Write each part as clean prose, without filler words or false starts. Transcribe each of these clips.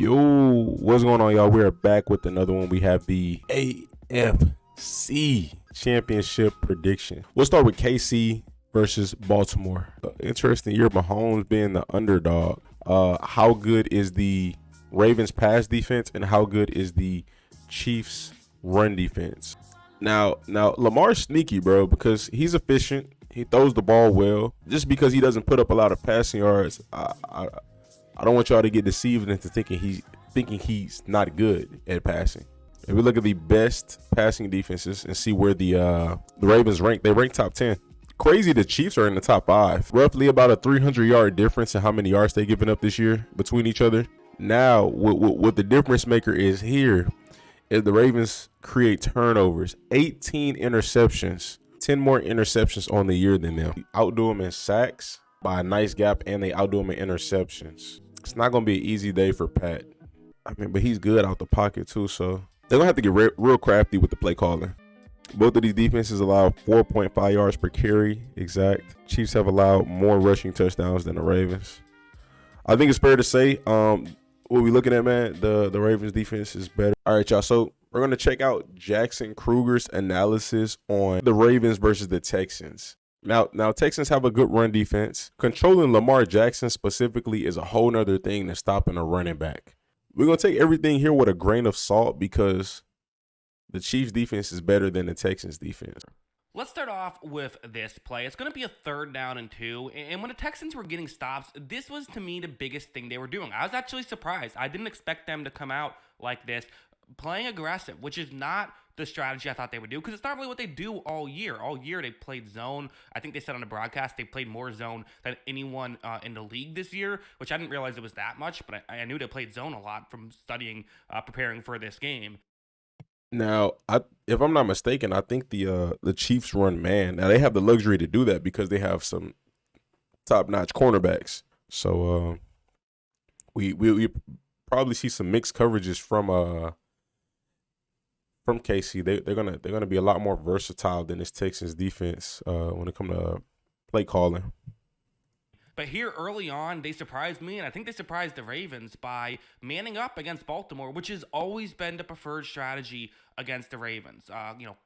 Yo, what's going on, y'all? We're back with another one. We have the AFC Championship prediction. We'll start with KC versus Baltimore. Interesting year, Mahomes being the underdog. How good is the Ravens pass defense and how good is the Chiefs run defense? Now Lamar's sneaky, bro, because he's efficient. He throws the ball well. Just because he doesn't put up a lot of passing yards, I don't want y'all to get deceived into thinking he's not good at passing. If we look at the best passing defenses and see where the Ravens rank, they rank top 10. Crazy, the Chiefs are in the top 5. Roughly about a 300-yard difference in how many yards they've given up this year between each other. Now, what the difference maker is here is the Ravens create turnovers, 18 interceptions, 10 more interceptions on the year than them. Outdo them in sacks by a nice gap, and they outdo them in interceptions. It's not going to be an easy day for Pat. I mean, but he's good out the pocket too, so they're going to have to get real crafty with the play calling. Both of these defenses allow 4.5 yards per carry exact. Chiefs have allowed more rushing touchdowns than the Ravens. I think it's fair to say, what we looking at, man, the Ravens defense is better. All right, y'all, so we're going to check out Jackson Kruger's analysis on the Ravens versus the Texans. Now, Texans have a good run defense. Controlling Lamar Jackson specifically is a whole nother thing than stopping a running back. We're going to take everything here with a grain of salt because the Chiefs defense is better than the Texans defense. Let's start off with this play. It's going to be a 3rd down and 2. And when the Texans were getting stops, this was, to me, the biggest thing they were doing. I was actually surprised. I didn't expect them to come out like this, playing aggressive, which is not the strategy I thought they would do, because it's not really what they do all year. All year they played zone. I think they said on the broadcast they played more zone than anyone in the league this year, which I didn't realize it was that much, but I knew they played zone a lot from studying, preparing for this game. Now, if I'm not mistaken, I think the Chiefs run man. Now, they have the luxury to do that because they have some top-notch cornerbacks. So we probably see some mixed coverages from KC. They're gonna be a lot more versatile than this Texans defense when it comes to play calling. But here early on, they surprised me, and I think they surprised the Ravens by manning up against Baltimore, which has always been the preferred strategy against the Ravens.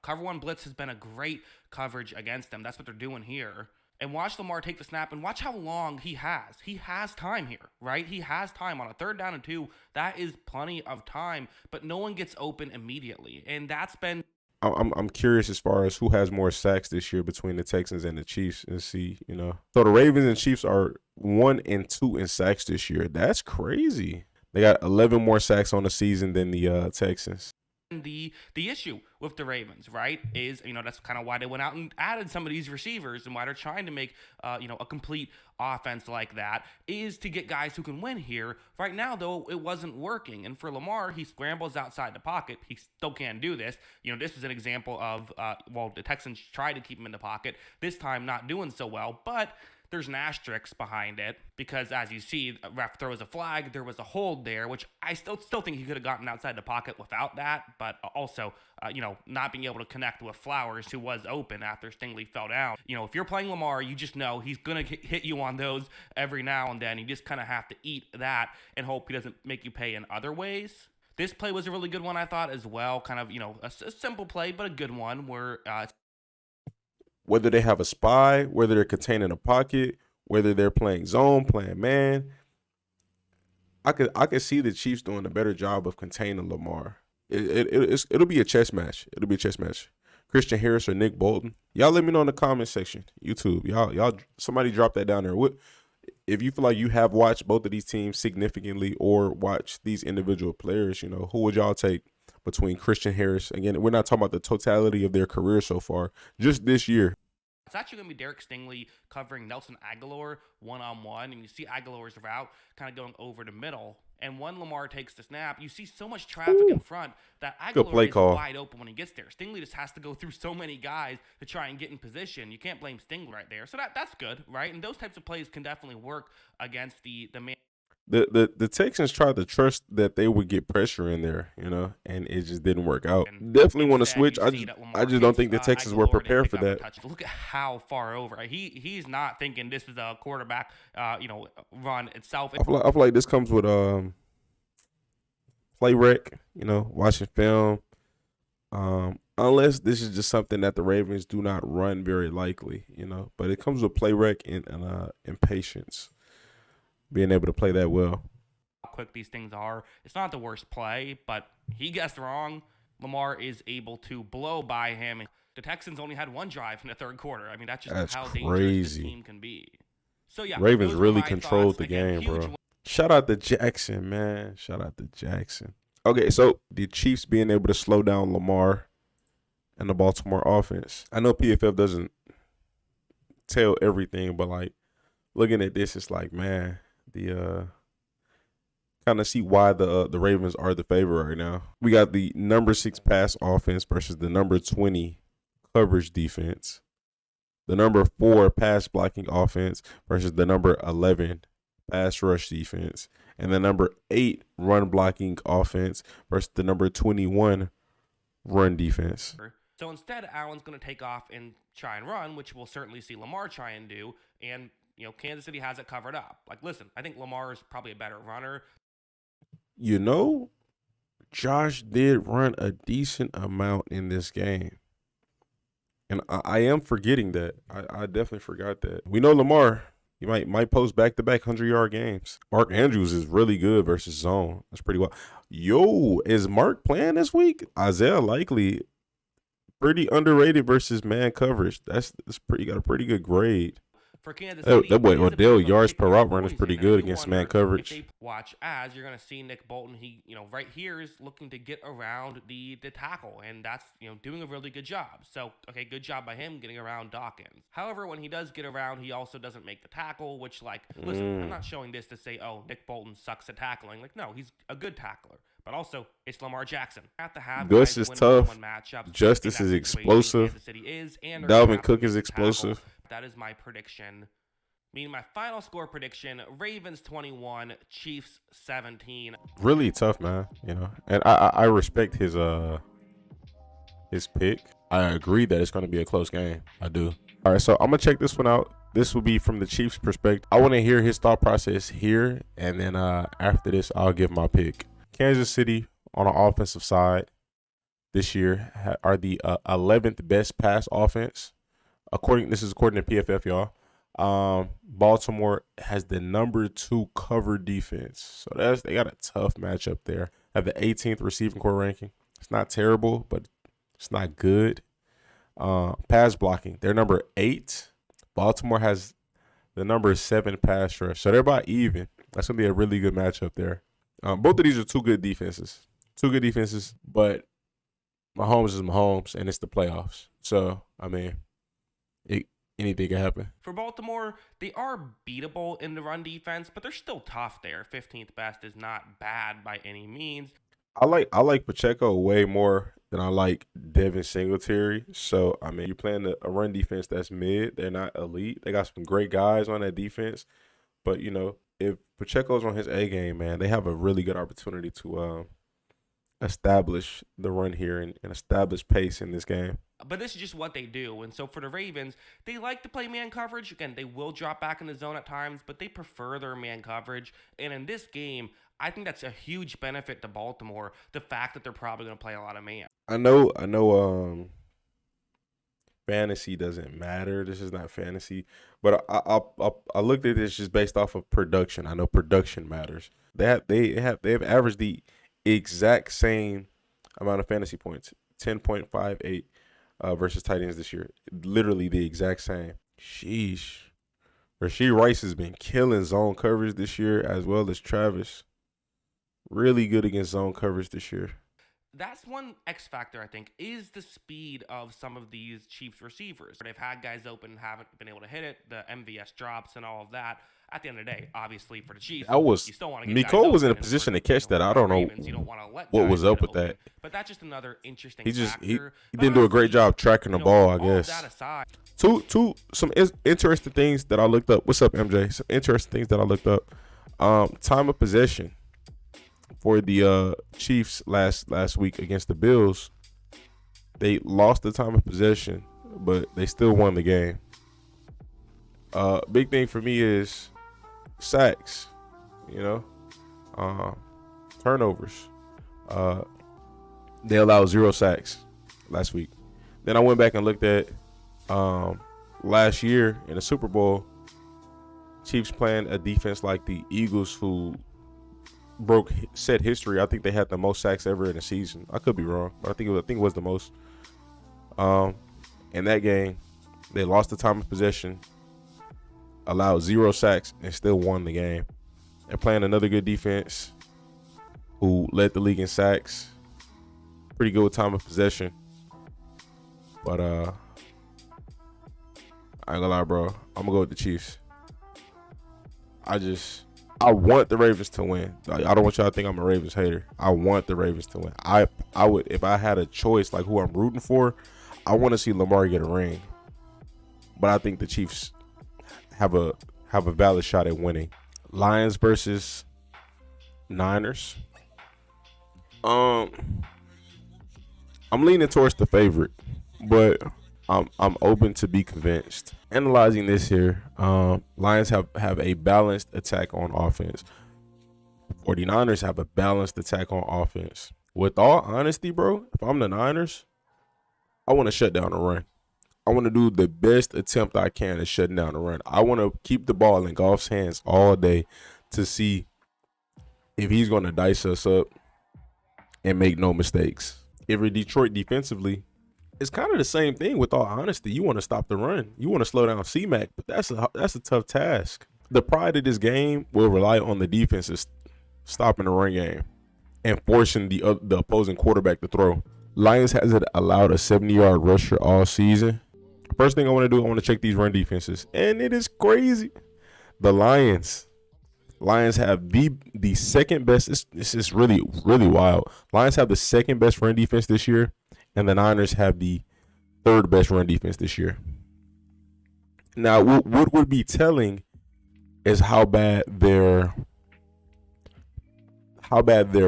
Cover 1 blitz has been a great coverage against them. That's what they're doing here. And watch Lamar take the snap, and watch how long he has. He has time here, right? He has time on a 3rd down and 2. That is plenty of time, but no one gets open immediately, and that's been. I'm curious as far as who has more sacks this year between the Texans and the Chiefs, and see, So the Ravens and Chiefs are 1 and 2 in sacks this year. That's crazy. They got 11 more sacks on the season than the Texans. The issue with the Ravens, right, is, that's kind of why they went out and added some of these receivers and why they're trying to make, a complete offense like that, is to get guys who can win here. Right now, though, it wasn't working. And for Lamar, he scrambles outside the pocket. He still can't do this. This is an example of, the Texans tried to keep him in the pocket, this time not doing so well, but there's an asterisk behind it because, as you see, a ref throws a flag. There was a hold there, which I still think he could have gotten outside the pocket without that. But also, not being able to connect with Flowers, who was open after Stingley fell down. If you're playing Lamar, you just know he's going to hit you on those every now and then. You just kind of have to eat that and hope he doesn't make you pay in other ways. This play was a really good one, I thought, as well. Kind of, a simple play, but a good one where whether they have a spy, whether they're contained in a pocket, whether they're playing zone, playing man, I could see the Chiefs doing a better job of containing Lamar. It'll be a chess match. It'll be a chess match. Christian Harris or Nick Bolton. Y'all let me know in the comment section. YouTube. Y'all somebody drop that down there. What if you feel like you have watched both of these teams significantly or watched these individual players, who would y'all take between Christian Harris? Again, we're not talking about the totality of their career so far, just this year. It's actually going to be Derek Stingley covering Nelson Aguilar one-on-one, and you see Aguilar's route kind of going over the middle. And when Lamar takes the snap, you see so much traffic in front that Aguilar is wide open when he gets there. Stingley just has to go through so many guys to try and get in position. You can't blame Stingley right there. So that's good, right? And those types of plays can definitely work against the man. The Texans tried to trust that they would get pressure in there, and it just didn't work out. Definitely want to switch. I just don't think the Texans were prepared for that. Look at how far over. He's not thinking this is a quarterback, run itself. I feel like this comes with play rec, watching film. Unless this is just something that the Ravens do not run very likely, But it comes with play rec and patience, being able to play that well. How quick these things are. It's not the worst play, but he guessed wrong. Lamar is able to blow by him. The Texans only had one drive in the third quarter. I mean, that's how dangerous this team can be. So yeah, Ravens really controlled the game, bro. Shout out to Jackson, man. Shout out to Jackson. Okay, so the Chiefs being able to slow down Lamar and the Baltimore offense. I know PFF doesn't tell everything, but like looking at this, it's like, man, the kind of see why the Ravens are the favorite right now. We got the number 6 pass offense versus the number 20 coverage defense. The number 4 pass blocking offense versus the number 11 pass rush defense. And the number 8 run blocking offense versus the number 21 run defense. So instead, Allen's going to take off and try and run, which we'll certainly see Lamar try and do. And, Kansas City has it covered up. Like, listen, I think Lamar is probably a better runner. Josh did run a decent amount in this game. And I am forgetting that. I definitely forgot that. We know Lamar, he might post back-to-back 100-yard games. Mark Andrews is really good versus zone. That's pretty well. Yo, is Mark playing this week? Isaiah Likely, pretty underrated versus man coverage. That's pretty, got a pretty good grade. For Kansas City, that boy Odell yards per route run is pretty good against man coverage. If they watch as you're going to see Nick Bolton, he right here is looking to get around the tackle, and that's doing a really good job. So okay, good job by him getting around Dawkins. However, when he does get around, he also doesn't make the tackle, which listen, I'm not showing this to say Nick Bolton sucks at tackling. No, he's a good tackler. But also, it's Lamar Jackson. Gus is tough. Justice is explosive. Dalvin Cook is explosive. That is my prediction. My final score prediction: Ravens 21, Chiefs 17. Really tough, man. And I respect his pick. I agree that it's going to be a close game. I do. All right, so I'm gonna check this one out. This will be from the Chiefs' perspective. I want to hear his thought process here, and then after this, I'll give my pick. Kansas City on the offensive side this year are the 11th best pass offense. This is according to PFF, y'all. Baltimore has the number 2 cover defense. So they got a tough matchup there. Have the 18th receiving core ranking. It's not terrible, but it's not good. Pass blocking, they're number 8. Baltimore has the number 7 pass rush. So they're about even. That's going to be a really good matchup there. Both of these are two good defenses. But Mahomes is Mahomes, and it's the playoffs. So, anything can happen. For Baltimore, they are beatable in the run defense, but they're still tough there. 15th best is not bad by any means. I like Pacheco way more than I like Devin Singletary. So, you're playing a run defense that's mid. They're not elite. They got some great guys on that defense. But, if Pacheco's on his A game, man, they have a really good opportunity to establish the run here and establish pace in this game. But this is just what they do. And so for the Ravens, they like to play man coverage. Again, they will drop back in the zone at times, but they prefer their man coverage. And in this game, I think that's a huge benefit to Baltimore, the fact that they're probably going to play a lot of man. I know fantasy doesn't matter. This is not fantasy. But I looked at this just based off of production. I know production matters. They have averaged the exact same amount of fantasy points, 10.58 versus tight ends this year. Literally the exact same. Sheesh. Rashee Rice has been killing zone coverage this year, as well as Travis. Really good against zone coverage this year. That's one X factor, I think, is the speed of some of these Chiefs receivers. They've had guys open, haven't been able to hit it, the MVS drops and all of that. At the end of the day, obviously, for the Chiefs, you still want to get Nicole was in a position to catch that. I don't know what was up with that. But that's just another interesting factor. He didn't do a great job tracking the ball, I guess. That aside, some interesting things that I looked up. What's up, MJ? Some interesting things that I looked up. Time of possession for the Chiefs last week against the Bills. They lost the time of possession, but they still won the game. Big thing for me is sacks, turnovers. Uh, they allowed 0 sacks last week. Then I went back and looked at last year in the Super Bowl. Chiefs playing a defense like the Eagles, who set history. I think they had the most sacks ever in a season. I could be wrong, but I think it was the most. In that game, they lost the time of possession, allowed 0 sacks, and still won the game. And playing another good defense, who led the league in sacks, pretty good with time of possession. But I ain't gonna lie, bro. I'm gonna go with the Chiefs. I want the Ravens to win. Like, I don't want y'all to think I'm a Ravens hater. I want the Ravens to win. I would, if I had a choice, like who I'm rooting for, I want to see Lamar get a ring. But I think the Chiefs have a valid shot at winning. Lions versus Niners. I'm leaning towards the favorite, but I'm open to be convinced. Analyzing this here, Lions have a balanced attack on offense. 49ers have a balanced attack on offense. With all honesty, bro, if I'm the Niners, I want to shut down the run. I want to do the best attempt I can at shutting down the run. I want to keep the ball in Goff's hands all day to see if he's going to dice us up and make no mistakes. If we're Detroit defensively, it's kind of the same thing. With all honesty, you want to stop the run. You want to slow down C-Mac, but that's a tough task. The pride of this game will rely on the defenses stopping the run game and forcing the opposing quarterback to throw. Lions hasn't allowed a 70-yard rusher all season. First thing I want to do, I want to check these run defenses, and it is crazy. The Lions have the second best. This is really, really wild. Lions have the second best run defense this year, and the Niners have the third best run defense this year. Now, what would be telling is how bad their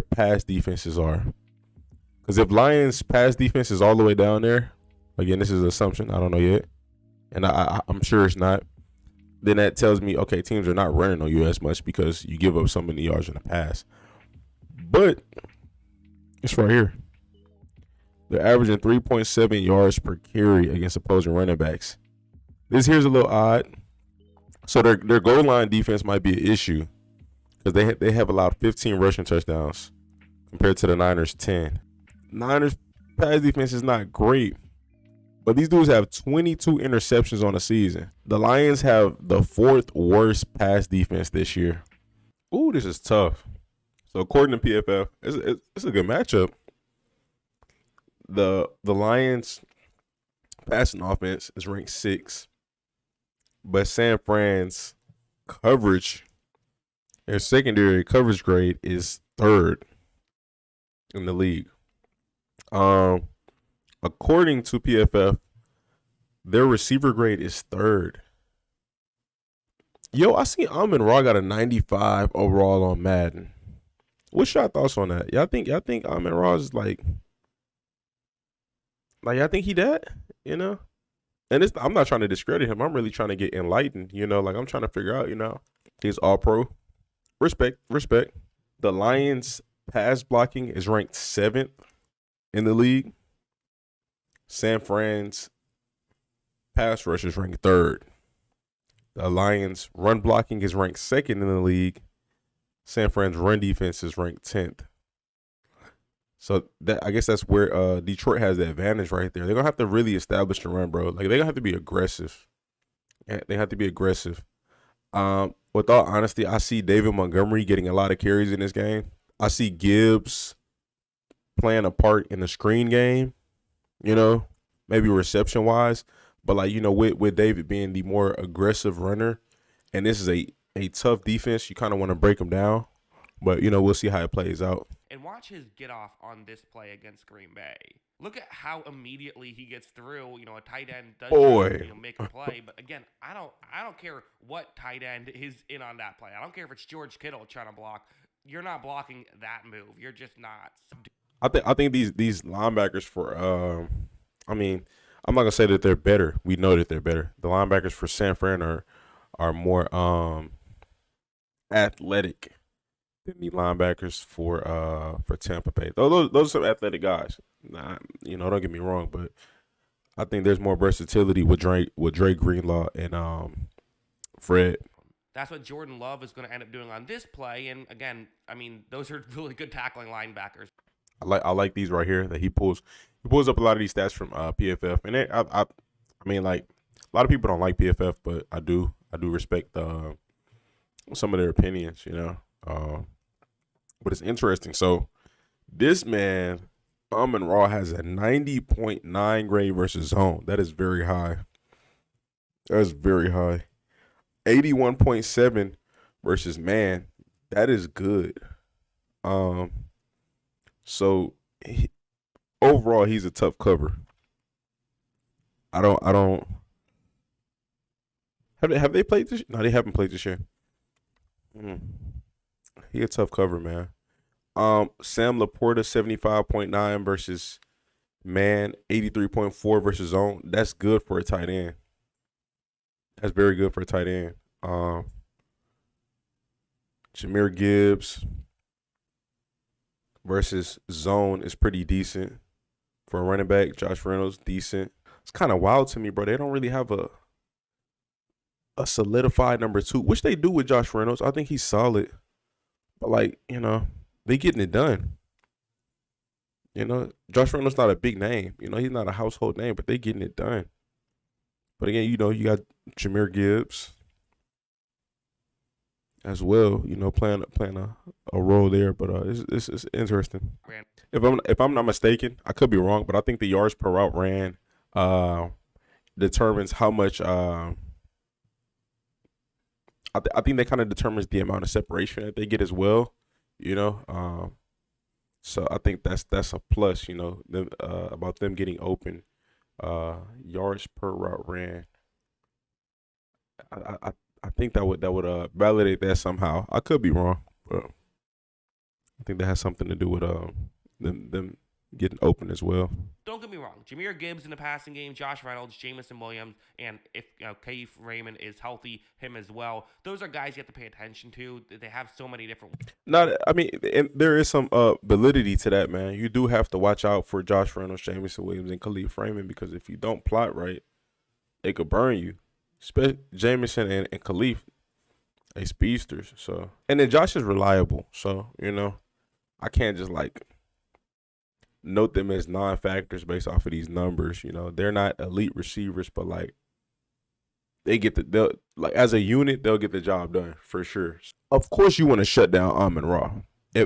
pass defenses are. Because if Lions pass defense is all the way down there, again, this is an assumption, I don't know yet, and I'm sure it's not, then that tells me, okay, teams are not running on you as much because you give up so many yards in the pass. But it's right here. They're averaging 3.7 yards per carry against opposing running backs. This here's a little odd. So their goal line defense might be an issue because they have allowed 15 rushing touchdowns compared to the Niners' 10. Niners pass defense is not great, but these dudes have 22 interceptions on the season. The Lions have the 4th worst pass defense this year. Ooh, this is tough. So according to PFF, it's a good matchup. The Lions passing offense is ranked 6th, but San Fran's coverage, their secondary coverage grade is 3rd in the league. According to PFF, their receiver grade is 3rd. Yo, I see Amon-Ra got a 95 overall on Madden. What's your thoughts on that? Y'all think Amon-Ra is like I think he that, you know? And I'm not trying to discredit him. I'm really trying to get enlightened, you know? Like, I'm trying to figure out, you know, he's all pro. Respect. The Lions pass blocking is ranked 7th in the league. San Fran's pass rush is ranked 3rd. The Lions run blocking is ranked 2nd in the league. San Fran's run defense is ranked 10th. So I guess that's where Detroit has the advantage right there. They're gonna have to really establish the run, bro. Like, they're gonna have to be aggressive. They have to be aggressive. With all honesty, I see David Montgomery getting a lot of carries in this game. I see Gibbs playing a part in the screen game, you know, maybe reception wise. But, like, you know, with David being the more aggressive runner, and this is a tough defense, you kind of want to break them down. But, you know, we'll see how it plays out. And watch his get off on this play against Green Bay. Look at how immediately he gets through. You know, a tight end does make a play. But again, I don't care what tight end is in on that play. I don't care if it's George Kittle trying to block. You're not blocking that move. You're just not. I think these linebackers for I'm not gonna say that they're better. We know that they're better. The linebackers for San Fran are more athletic than the linebackers for Tampa Bay. Those are some athletic guys. Nah, don't get me wrong, but I think there's more versatility with Dre Greenlaw and Fred. That's what Jordan Love is going to end up doing on this play. And again, I mean, those are really good tackling linebackers. I like these right here that he pulls up a lot of these stats from PFF, and I mean, like, a lot of people don't like PFF, but I do respect some of their opinions, but it's interesting. So this man, Amon-Ra, has a 90.9 grade versus zone. That is very high. That's very high. 81.7 versus man. That is good. So overall, he's a tough cover. I don't. Have they played this? No, they haven't played this year. He a tough cover, man. Sam Laporta 75.9 versus man, 83.4 versus zone. That's good for a tight end. That's very good for a tight end. Jahmyr Gibbs versus zone is pretty decent for a running back. Josh Reynolds, decent. It's kind of wild to me, bro. They don't really have a solidified number two, which they do with Josh Reynolds. I think he's solid. But, like, they getting it done. Josh Reynolds not a big name. He's not a household name, but they getting it done. But again, you got Jahmyr Gibbs as well. Playing a role there. But it's interesting. If I'm not mistaken, I could be wrong, but I think the yards per route ran determines how much. I think that kind of determines the amount of separation that they get as well. So I think that's a plus. About them getting open. Yards per route ran. I think that would validate that somehow. I could be wrong, but I think that has something to do with them getting open as well. Don't get me wrong. Jahmyr Gibbs in the passing game, Josh Reynolds, Jamison Williams, and if Khalif Raymond is healthy, him as well. Those are guys you have to pay attention to. They have so many different. And there is some validity to that, man. You do have to watch out for Josh Reynolds, Jamison Williams, and Khalif Raymond, because if you don't plot right, it could burn you. Especially Jamison and Khalif, they speedsters. So, and then Josh is reliable. So, I can't just note them as non-factors based off of these numbers. They're not elite receivers, but they'll as a unit, they'll get the job done for sure. Of course, you want to shut down Amon-Ra.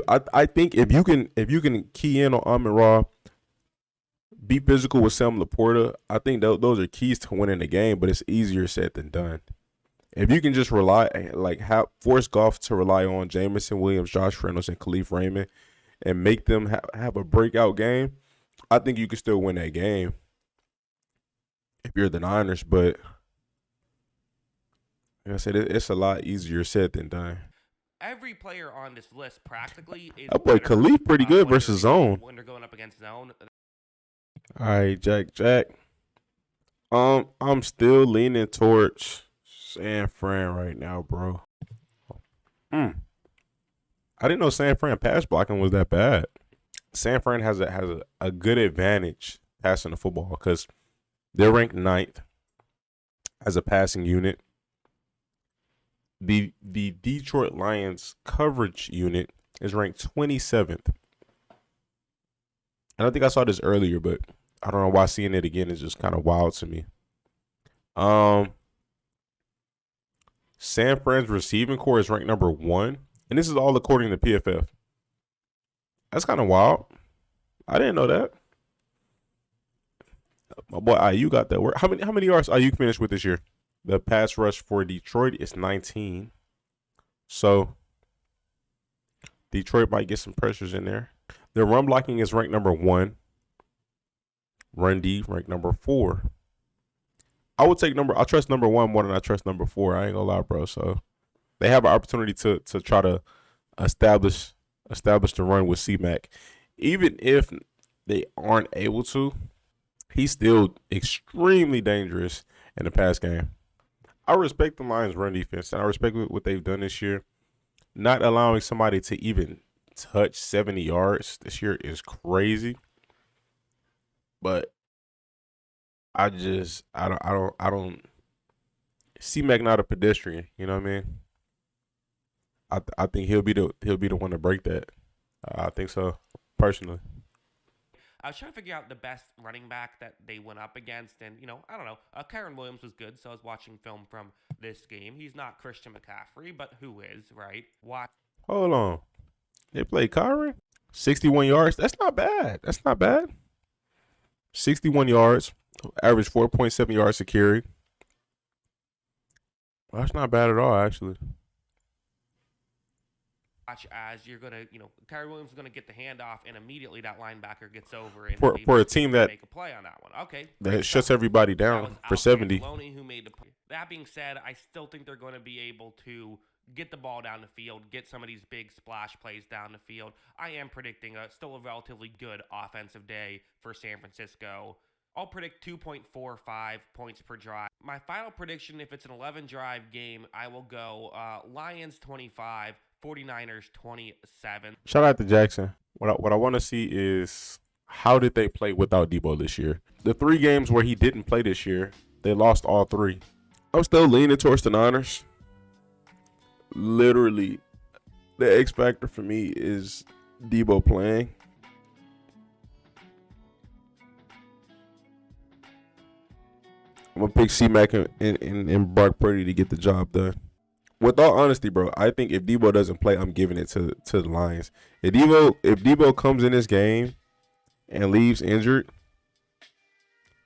I think if you can key in on Amon-Ra, be physical with Sam Laporta, I think those are keys to winning the game. But it's easier said than done. If you can just force Goff to rely on Jamison Williams, Josh Reynolds, and Khalif Raymond, and make them have a breakout game, I think you can still win that game if you're the Niners. But like I said, it's a lot easier said than done. Every player on this list practically is. That boy Khalif pretty good versus zone. When they're going up against zone. All right, Jack. I'm still leaning towards San Fran right now, bro. I didn't know San Fran pass blocking was that bad. San Fran has a good advantage passing the football because they're ranked 9th as a passing unit. The Detroit Lions coverage unit is ranked 27th. And I think I saw this earlier, but I don't know why seeing it again is just kind of wild to me. San Fran's receiving core is ranked number 1. And this is all according to PFF. That's kind of wild. I didn't know that. My boy IU got that word. How many yards IU finished with this year? The pass rush for Detroit is 19. So Detroit might get some pressures in there. Their run blocking is ranked number 1. Run D ranked number 4. I'll trust number 1 more than I trust number 4. I ain't gonna lie, bro. So they have an opportunity to try to establish the run with C-Mac. Even if they aren't able to, he's still extremely dangerous in the pass game. I respect the Lions' run defense, and I respect what they've done this year. not allowing somebody to even touch 70 yards this year is crazy. But I don't see Mac not a pedestrian. You know what I mean? I think he'll be the one to break that. I think so, personally. I was trying to figure out the best running back that they went up against, and I don't know. Kyron Williams was good, so I was watching film from this game. He's not Christian McCaffrey, but who is, right? Why? Hold on. They played Kyron? 61 yards? That's not bad. 61 yards, average 4.7 yards a carry. Well, that's not bad at all, actually. Watch as you're gonna, Kyron Williams is gonna get the handoff, and immediately that linebacker gets over and For a team that make a play on that one. Okay, that shuts everybody down for 70. Who made the play. That being said, I still think they're going to be able to get the ball down the field, get some of these big splash plays down the field. I am predicting still a relatively good offensive day for San Francisco. I'll predict 2.45 points per drive. My final prediction, if it's an 11-drive game, I will go Lions 25, 49ers 27. Shout out to Jackson. What I want to see is how did they play without Debo this year? The 3 games where he didn't play this year, they lost all 3. I'm still leaning towards the Niners. Literally, the X factor for me is Debo playing. I'm going to pick C-Mac and Brock Purdy to get the job done. With all honesty, bro, I think if Debo doesn't play, I'm giving it to the Lions. If Debo comes in this game and leaves injured,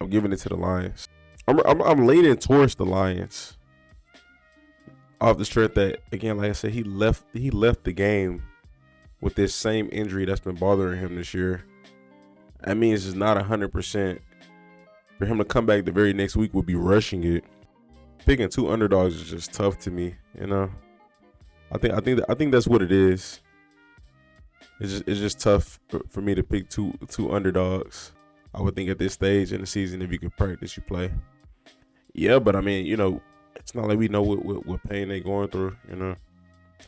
I'm giving it to the Lions. I'm leaning towards the Lions. Off the strength that, again, like I said, he left the game with this same injury that's been bothering him this year. That means it's not 100%. For him to come back the very next week would be rushing it. Picking 2 underdogs is just tough to me, I think that's what it is. It's just tough for me to pick two underdogs. I would think at this stage in the season, if you can practice, you play. Yeah, but I mean, it's not like we know what pain they going through.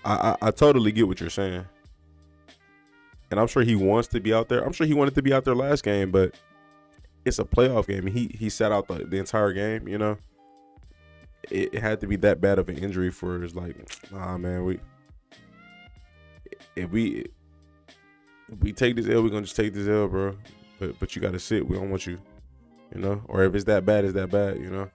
I totally get what you're saying, and I'm sure he wants to be out there. I'm sure he wanted to be out there last game, but it's a playoff game. He sat out the entire game. It had to be that bad of an injury for it's like, nah, man. If we take this L, we're gonna just take this L, bro. But you gotta sit. We don't want you, Or if it's that bad, it's that bad,